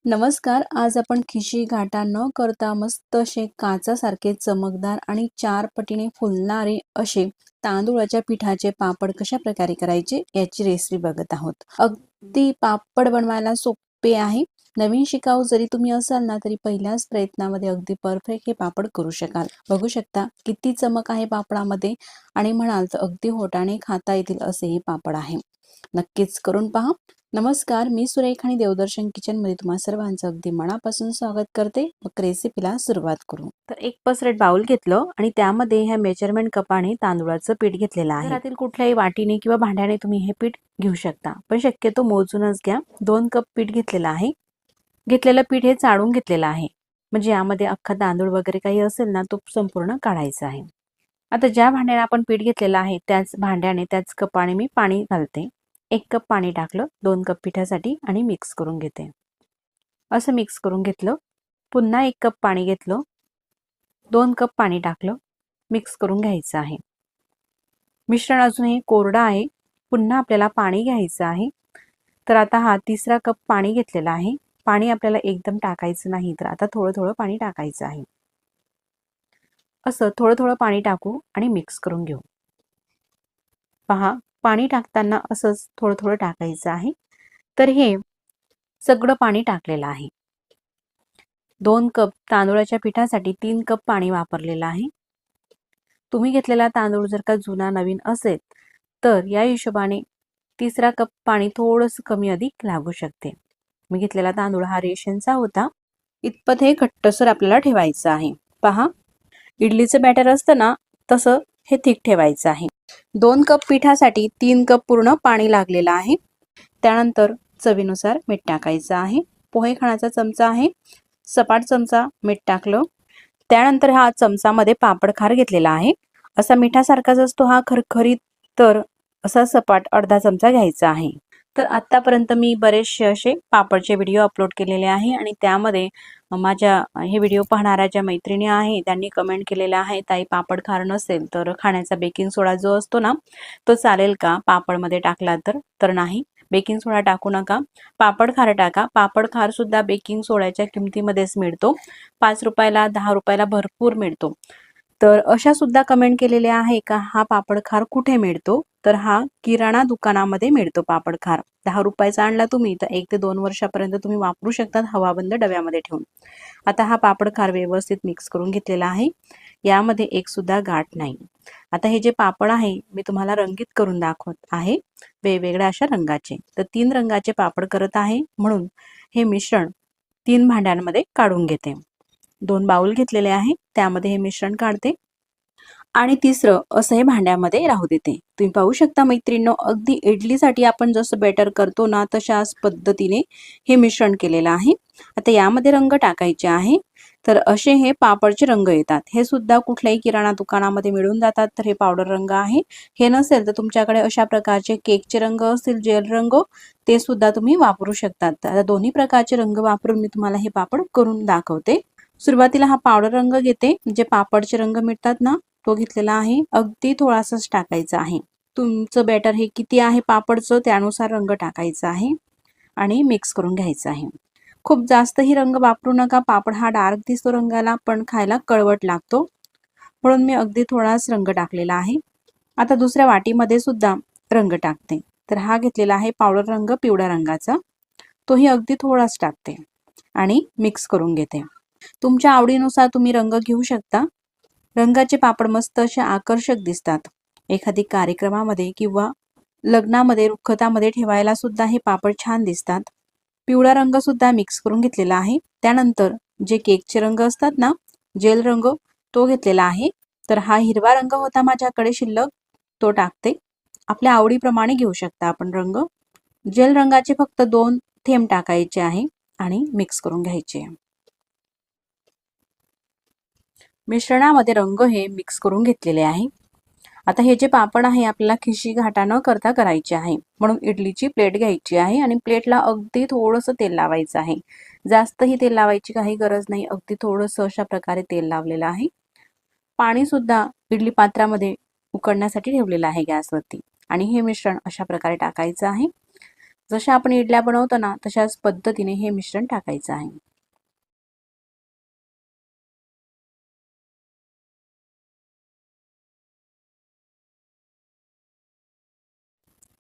नमस्कार. आज आपण खिशी घाटा न करता मस्त असे काचासारखे चमकदार आणि 4 पटीने फुलणारे असे तांदूळाच्या पिठाचे पापड कशा प्रकारे करायचे याची रेसिपी बघत आहोत. अगदी पापड बनवायला सोपे आहे. नवीन शिकाऊ जरी तुम्ही असाल ना तरी पहिल्याच प्रयत्नामध्ये अगदी परफेक्ट हे पापड करू शकाल. बघू शकता किती चमक आहे पापडामध्ये आणि म्हणाल तर अगदी होटाने खाता येतील असे हे पापड आहे. नक्कीच करून पहा. नमस्कार, मी सुरेखा आणि देवदर्शन किचनमध्ये तुम्हा सर्वांचं अगदी मनापासून स्वागत करते. मग रेसिपीला सुरुवात करू. तर एक पसरट बाउल घेतलं आणि त्यामध्ये ह्या मेजरमेंट कपाने तांदूळाचं पीठ घेतलेलं आहे. घरातील कुठल्याही वाटीने किंवा भांड्याने तुम्ही हे पीठ घेऊ शकता, पण शक्यतो मोजूनच घ्या. 2 कप पीठ घेतलेलं आहे. घेतलेलं पीठ हे चाळून घेतलेलं आहे, म्हणजे यामध्ये अख्खा तांदूळ वगैरे काही असेल ना तो संपूर्ण काढायचा आहे. आता ज्या भांड्याने आपण पीठ घेतलेलं आहे त्याच भांड्याने त्याच कपाने मी पाणी घालते. 1 कप पाणी टाकलं 2 कप पिठासाठी आणि मिक्स करून घेते. असं मिक्स करून घेतलं. पुन्हा 1 कप पाणी घेतलं, 2 कप पाणी टाकलं, मिक्स करून घ्यायचं आहे. मिश्रण अजूनही कोरडं आहे. पुन्हा आपल्याला पाणी घ्यायचं आहे. तर आता हा 3रा कप पाणी घेतलेला आहे. पाणी आपल्याला एकदम टाकायचं नाही, तर आता थोडं थोडं पाणी टाकायचं आहे. असं थोडं थोडं पाणी टाकू आणि मिक्स करून घेऊ. पहा, पाणी टाकताना असंच थोडं थोडं टाकायचं आहे. तर हे सगळं पाणी टाकलेलं आहे. 2 कप तांदूळाच्या पिठासाठी 3 कप पाणी वापरलेलं आहे. तुम्ही घेतलेला तांदूळ जर का जुना नवीन असेल तर या हिशोबाने 3रा कप पाणी थोडंसं कमी अधिक लागू शकते. मी घेतलेला तांदूळ हा रेशनचा होता. इतपत हे घट्टसर आपल्याला ठेवायचं आहे. पहा, इडलीचं बॅटर असतं ना तसं हे थिक ठेवायचं आहे. 2 कप पिठासाठी 3 कप पूर्ण पाणी लागलेलं आहे. त्यानंतर चवीनुसार मीठ टाकायचं आहे. पोहे खाण्याचा चमचा आहे, सपाट चमचा मीठ टाकलं. त्यानंतर हा चमचामध्ये पापड खार घेतलेला आहे. असा मिठासारखाच असतो हा खरखरीत, तर असा सपाट अर्धा चमचा घ्यायचा आहे. तर आतापर्यंत मी बरेचसे असे पापडचे व्हिडिओ अपलोड केलेले आहे आणि त्यामध्ये माझ्या हे व्हिडिओ पाहणाऱ्या ज्या मैत्रिणी आहे त्यांनी कमेंट केलेलं आहे, ताई पापड खार नसेल तर खाण्याचा बेकिंग सोडा जो असतो ना तो चालेल का पापडमध्ये टाकला तर नाही, बेकिंग सोडा टाकू नका, पापड खार टाका. पापड खार सुद्धा बेकिंग सोड्याच्या किमतीमध्येच मिळतो. 5 रुपयाला 10 रुपयाला भरपूर मिळतो. तर अशा सुद्धा कमेंट केलेले आहे का हा पापड खार कुठे मिळतो, तर हा किराणा दुकानामध्ये मिळतो. पापड खार 10 रुपयाचा आणला तुम्ही तर 1 ते 2 वर्षापर्यंत तुम्ही वापरू शकतात हवाबंद डब्यामध्ये ठेवून. आता हा पापड खार व्यवस्थित मिक्स करून घेतलेला आहे. यामध्ये एक सुद्धा गाठ नाही. आता हे जे पापड आहे मी तुम्हाला रंगीत करून दाखवत आहे, वेगवेगळ्या अशा रंगाचे. तर 3 रंगाचे पापड करत आहे, म्हणून हे मिश्रण 3 भांड्यांमध्ये काढून घेते. 2 बाउल घेतलेले आहे, त्यामध्ये हे मिश्रण काढते आणि 3रं असं हे भांड्यामध्ये राहू देते. तुम्ही पाहू शकता मैत्रिणींनो, अगदी इडलीसाठी आपण जसं बॅटर करतो ना तशाच पद्धतीने हे मिश्रण केलेलं आहे. आता यामध्ये रंग टाकायचे आहे. तर असे हे पापडचे रंग येतात. हे सुद्धा कुठल्याही किराणा दुकानामध्ये मिळून जातात. तर हे पावडर रंग आहे. हे नसेल तर तुमच्याकडे अशा प्रकारचे केकचे रंग असतील, जेल रंग, ते सुद्धा तुम्ही वापरू शकतात. आता दोन्ही प्रकारचे रंग वापरून मी तुम्हाला हे पापड करून दाखवते. सुरुवातीला हा पावडर रंग घेते, जे पापडचे रंग मिळतात ना तो घेतलेला आहे. अगदी थोडासाच टाकायचा आहे. तुमचं बॅटर हे किती आहे पापडचं त्यानुसार रंग टाकायचा आहे आणि मिक्स करून घ्यायचं आहे. खूप जास्तही रंग वापरू नका. पापड हा डार्क दिसतो रंगाला, पण खायला कळवट लागतो, म्हणून मी अगदी थोडाच रंग टाकलेला आहे. आता दुसऱ्या वाटीमध्ये सुद्धा रंग टाकते. तर हा घेतलेला आहे पावडर रंग पिवळ्या रंगाचा, तोही अगदी थोडाच टाकते आणि मिक्स करून घेते. तुमच्या आवडीनुसार तुम्ही रंग घेऊ शकता. रंगाचे पापड मस्त असे आकर्षक दिसतात. एखादी कार्यक्रमामध्ये किंवा लग्नामध्ये रुखवतामध्ये ठेवायला सुद्धा हे पापड छान दिसतात. पिवळा रंग सुद्धा मिक्स करून घेतलेला आहे. त्यानंतर जे केकचे रंग असतात ना, जेल रंग, तो घेतलेला आहे. तर हा हिरवा रंग होता माझ्याकडे शिल्लक, तो टाकते. आपल्या आवडीप्रमाणे घेऊ शकता आपण रंग. जेल रंगाचे फक्त 2 थेंब टाकायचे आहे आणि मिक्स करून घ्यायचे. मिश्रणामध्ये रंग हे मिक्स करून घेतलेले आहे. आता हे जे पापड आहे आपल्याला खिशी घाटा न करता करायचे आहे, म्हणून इडलीची प्लेट घ्यायची आहे आणि प्लेटला अगदी थोडंसं तेल लावायचं आहे. जास्तही तेल लावायची काही गरज नाही, अगदी थोडंसं अशा प्रकारे तेल लावलेलं आहे. पाणी सुद्धा इडली पात्रामध्ये उकळण्यासाठी ठेवलेलं आहे गॅसवरती आणि हे मिश्रण अशा प्रकारे टाकायचं आहे. जशा आपण इडल्या बनवतो ना तशाच पद्धतीने हे मिश्रण टाकायचं आहे.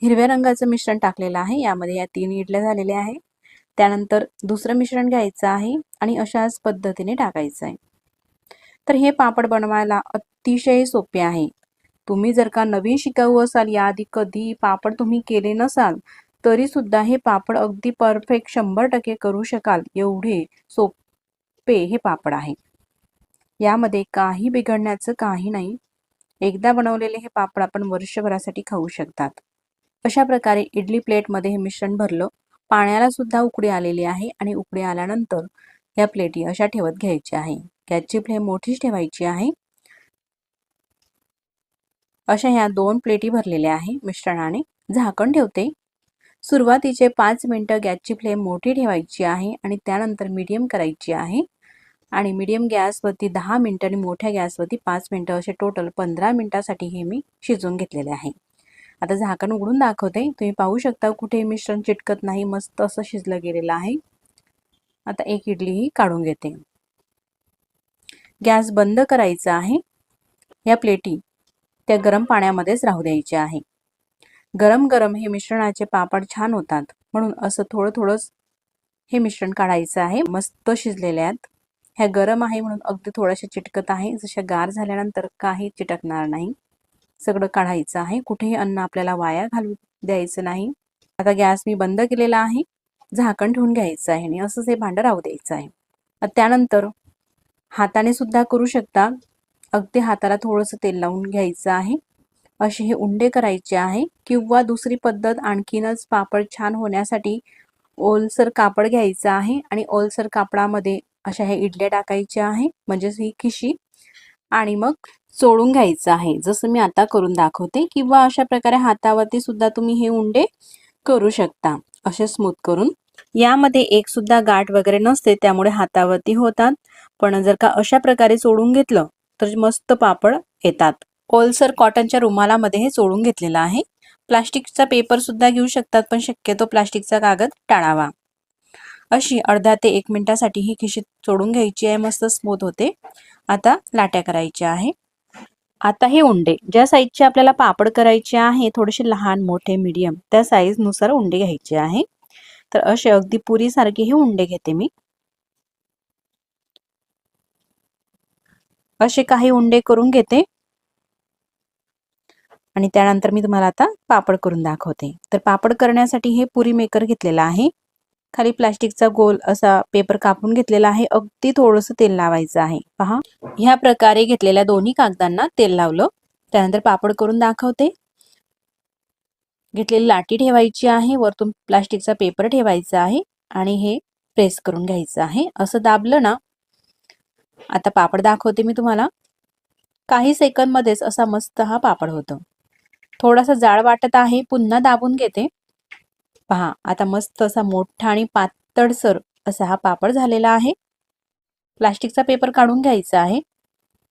हिरव्या रंगाचं मिश्रण टाकलेलं आहे. यामध्ये या 3 इडल्या झालेल्या आहे. त्यानंतर दुसरं मिश्रण घ्यायचं आहे आणि अशाच पद्धतीने टाकायचं आहे. तर हे पापड बनवायला अतिशय सोपे आहे. तुम्ही जर का नवीन शिकाऊ असाल, याआधी कधी पापड तुम्ही केले नसाल, तरी सुद्धा हे पापड अगदी परफेक्ट 100% करू शकाल एवढे सोपे हे पापड आहे. यामध्ये काही बिघडण्याचं काही नाही. एकदा बनवलेले हे पापड आपण वर्षभरासाठी खाऊ शकतात. अशा प्रकारे इडली प्लेटमध्ये हे मिश्रण भरलं. पाण्याला सुद्धा उकळी आलेली आहे आणि उकळी आल्यानंतर या प्लेटी अशा ठेवत घ्यायच्या आहे. गॅसची फ्लेम मोठीच ठेवायची आहे. अशा ह्या 2 प्लेटी भरलेल्या आहे मिश्रणाने. झाकण ठेवते. सुरुवातीचे 5 मिनिटं गॅसची फ्लेम मोठी ठेवायची आहे आणि त्यानंतर मीडियम करायची आहे आणि मीडियम गॅसवरती 10 मिनिटं आणि मोठ्या गॅसवरती 5 मिनिटं असे टोटल 15 मिनिटासाठी हे मी शिजवून घेतलेले आहे. आता झाकण उघडून दाखवते. तुम्ही पाहू शकता कुठे मिश्रण चिटकत नाही, मस्त असं शिजलं गेलेलं आहे. आता एक इडली ही काढून घेते. गॅस बंद करायचा आहे. या प्लेटी त्या गरम पाण्यामध्येच राहू द्यायचे आहे. गरम गरम हे मिश्रणाचे पापड छान होतात, म्हणून असं थोडं थोडंच हे मिश्रण काढायचं आहे. मस्त शिजलेले आहेत. ह्या गरम आहे म्हणून अगदी थोड्याशा चिटकत आहे. जशा गार झाल्यानंतर काही चिटकणार नाही. सगळं काढायचं आहे. कुठेही अन्न आपल्याला वाया घालू द्यायचं नाही. आता गॅस मी बंद केलेला आहे. झाकण ठेवून घ्यायचं आहे आणि असंच हे भांडं राहू द्यायचं आहे. त्यानंतर हाताने सुद्धा करू शकता. अगदी हाताला थोडंसं तेल लावून घ्यायचं आहे. असे हे उंडे करायचे आहे. किंवा दुसरी पद्धत आणखीनच पापड छान होण्यासाठी ओलसर कापड घ्यायचं आहे आणि ओलसर कापडामध्ये अशा ह्या इडल्या टाकायच्या आहे, म्हणजेच ही खिशी, आणि मग चोळून घ्यायचं आहे, जसं मी आता करून दाखवते. किंवा अशा प्रकारे हातावरती सुद्धा तुम्ही हे उंडे करू शकता, असे स्मूथ करून. यामध्ये एक सुद्धा गाठ वगैरे नसते, त्यामुळे हातावरती होतात. पण जर का अशा प्रकारे चोळून घेतलं तर मस्त पापड येतात. ओलसर कॉटनच्या रुमालामध्ये हे चोळून घेतलेलं आहे. प्लास्टिकचा पेपर सुद्धा घेऊ शकतात, पण शक्यतो प्लास्टिकचा कागद टाळावा. अशी अर्धा ते 1 मिनिटासाठी ही खिशी चोळून घ्यायची आहे. मस्त स्मूथ होते. आता लाट्या करायच्या आहे. आता हे उंडे ज्या साईजचे आपल्याला पापड करायचे आहे, थोडेसे लहान, मोठे, मीडियम, त्या साईज नुसार उंडे घ्यायचे आहे. तर असे अगदी पुरी सारखे हे उंडे घेते मी. असे काही उंडे करून घेते आणि त्यानंतर मी तुम्हाला आता पापड करून दाखवते. तर पापड करण्यासाठी हे पुरी मेकर घेतलेला आहे. खाली प्लास्टिकचा गोल असा पेपर कापून घेतलेला आहे. अगदी थोडंसं तेल लावायचं आहे. पहा, ह्या प्रकारे घेतलेल्या दोन्ही कागदांना तेल लावलं. त्यानंतर पापड करून दाखवते. घेतलेली लाटी ठेवायची आहे, वरतून प्लास्टिकचा पेपर ठेवायचा आहे आणि हे प्रेस करून घ्यायचं आहे. असं दाबलं ना, आता पापड दाखवते मी तुम्हाला. काही सेकंद मध्येच असा मस्त हा पापड होतो. थोडासा जाड वाटत आहे, पुन्हा दाबून घेते. पहा, आता मस्त असा मोठा आणि पातळसर असा हा पापड झालेला आहे. प्लास्टिकचा पेपर काढून घ्यायचा आहे.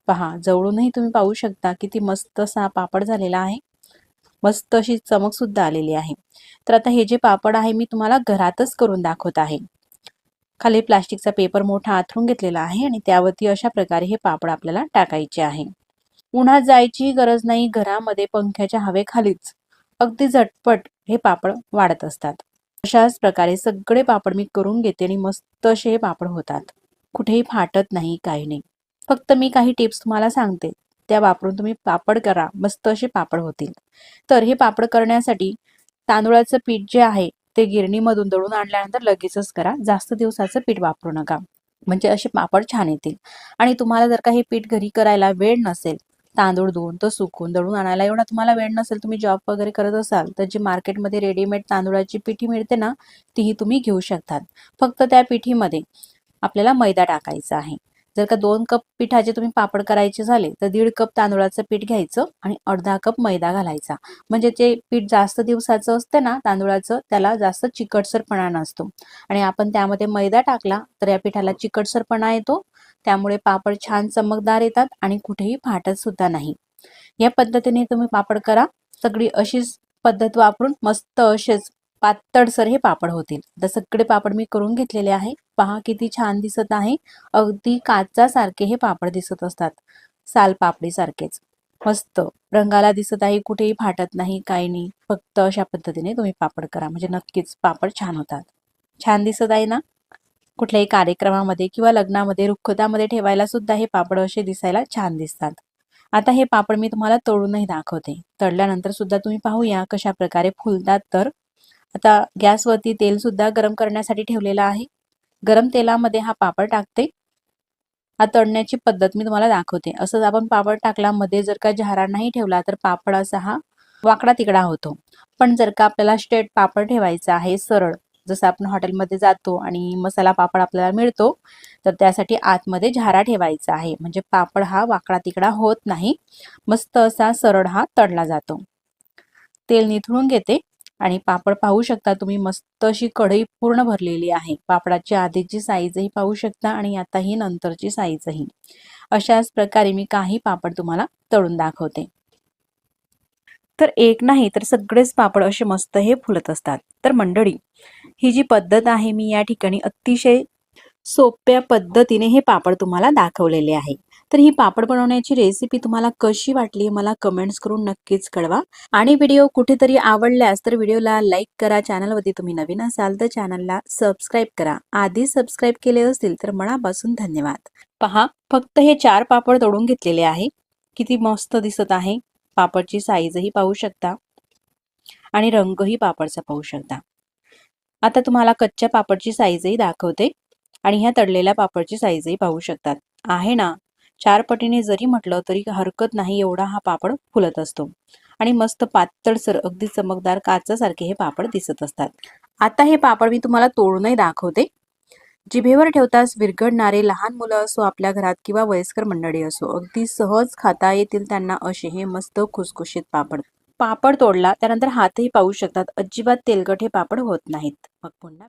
पहा, जवळूनही तुम्ही पाहू शकता किती मस्त असा पापड झालेला आहे. मस्त अशी चमक सुद्धा आलेली आहे. तर आता हे जे पापड आहे मी तुम्हाला घरातच करून दाखवत आहे. खाली प्लास्टिकचा पेपर मोठा आथरून घेतलेला आहे आणि त्यावरती अशा प्रकारे हे पापड आपल्याला टाकायचे आहे. उन्हात जायची गरज नाही. घरामध्ये पंख्याच्या हवेखालीच अगदी झटपट हे पापड वाढत असतात. अशाच प्रकारे सगळे पापड मी करून घेते आणि मस्त असे हे पापड होतात. कुठेही फाटत नाही, काही नाही. फक्त मी काही टिप्स तुम्हाला सांगते, त्या वापरून तुम्ही पापड करा. मस्त असे पापड होतील. तर हे पापड करण्यासाठी तांदूळाचं पीठ जे आहे ते गिरणीमधून दळून आणल्यानंतर लगेचच करा. जास्त दिवसाचं पीठ वापरू नका, म्हणजे असे पापड छान येतील. आणि तुम्हाला जर का हे पीठ घरी करायला वेळ नसेल, तांदूळ धुवून तो सुकून दळून आणायला एवढा तुम्हाला वेळ नसेल, तुम्ही जॉब वगैरे करत असाल, तर जी मार्केटमध्ये रेडीमेड तांदूळाची पिठी मिळते ना, तीही तुम्ही घेऊ शकतात. फक्त त्या पिठीमध्ये आपल्याला मैदा टाकायचा आहे. जर का 2 कप पिठाचे तुम्ही पापड करायचे झाले तर 1.5 कप तांदूळाचं पीठ घ्यायचं आणि अर्धा कप मैदा घालायचा. म्हणजे ते पीठ जास्त दिवसाचं असते ना तांदूळाचं, त्याला जास्त चिकटसरपणा नसतो. आणि आपण त्यामध्ये मैदा टाकला तर या पिठाला चिकटसरपणा येतो. त्यामुळे पापड छान चमकदार येतात आणि कुठेही फाटत सुद्धा नाही. या पद्धतीने तुम्ही पापड करा. सगळी अशीच पद्धत वापरून मस्त असेच पातळसर हे पापड होतील. आता सगळे पापड मी करून घेतलेले आहे. पहा किती छान दिसत आहे. अगदी काचासारखे हे पापड दिसत असतात, सालपापडी सारखेच. मस्त रंगाला दिसत आहे, कुठेही फाटत नाही, काही नाही. फक्त अशा पद्धतीने तुम्ही पापड करा म्हणजे नक्कीच पापड छान होतात. छान दिसत आहे ना? कुठल्याही कार्यक्रमामध्ये किंवा लग्नामध्ये रुखवतामध्ये ठेवायला सुद्धा हे पापड असे दिसायला छान दिसतात. आता हे पापड मी तुम्हाला तळूनही दाखवते. तळल्यानंतर सुद्धा तुम्ही पाहूया कशा प्रकारे फुलतात. तर आता गॅसवरती तेल सुद्धा गरम करण्यासाठी ठेवलेलं आहे. गरम तेलामध्ये हा पापड टाकते. हा तळण्याची पद्धत मी तुम्हाला दाखवते. असंच आपण पापड टाकला, मध्ये जर का झारा नाही ठेवला तर पापड असा हा वाकडा तिकडा होतो. पण जर का आपल्याला स्ट्रेट पापड ठेवायचा आहे, सरळ, जसं आपण हॉटेलमध्ये जातो आणि मसाला पापड आपल्याला मिळतो, तर त्यासाठी आतमध्ये झारा ठेवायचा आहे. म्हणजे पापड हा वाकडा तिकडा होत नाही, मस्त असा सरळ हा तळला जातो. तेल निथळून घेते आणि पापड पाहू शकता तुम्ही, मस्त अशी कढई पूर्ण भरलेली आहे. पापडाची आधीची साईजही पाहू शकता आणि आता ही नंतरची साईजही. अशाच प्रकारे मी काही पापड तुम्हाला तळून दाखवते. तर एक नाही तर सगळेच पापड असे मस्त हे फुलत असतात. तर मंडळी, ही जी पद्धत आहे मी या ठिकाणी अतिशय सोप्या पद्धतीने हे पापड तुम्हाला दाखवलेले आहे. तर ही पापड बनवण्याची रेसिपी तुम्हाला कशी वाटली मला कमेंट्स करून नक्कीच कळवा. आणि व्हिडिओ कुठेतरी आवडल्यास तर व्हिडिओला लाईक करा. चॅनलवरती तुम्ही नवीन असाल तर चॅनलला सबस्क्राईब करा. आधी सबस्क्राईब केले असतील तर मनापासून धन्यवाद. पहा, फक्त हे 4 पापड तळून घेतलेले आहे. किती मस्त दिसत आहे. पापडची साईजही पाहू शकता आणि रंगही पापडचा पाहू शकता. आता तुम्हाला कच्च्या पापडची साईजही दाखवते आणि ह्या तळलेल्या पापडची साईजही पाहू शकतात. आहे ना, 4 पटीने जरी म्हटलं तरी हरकत नाही, एवढा हा पापड फुलत असतो आणि मस्त पातळसर अगदी चमकदार काचासारखे हे पापड दिसत असतात. आता हे पापड मी तुम्हाला तोडूनही दाखवते. जिभेवर ठेवताच विरघळणारे, लहान मुलं असो आपल्या घरात किंवा वयस्कर मंडळी असो, अगदी सहज खाता येतील त्यांना असे हे मस्त खुसखुशीत पापड. पापड तोडला त्यानंतर हातही पाहू शकतात, अजिबात तेलकट हे पापड होत नाहीत. मग पुन्हा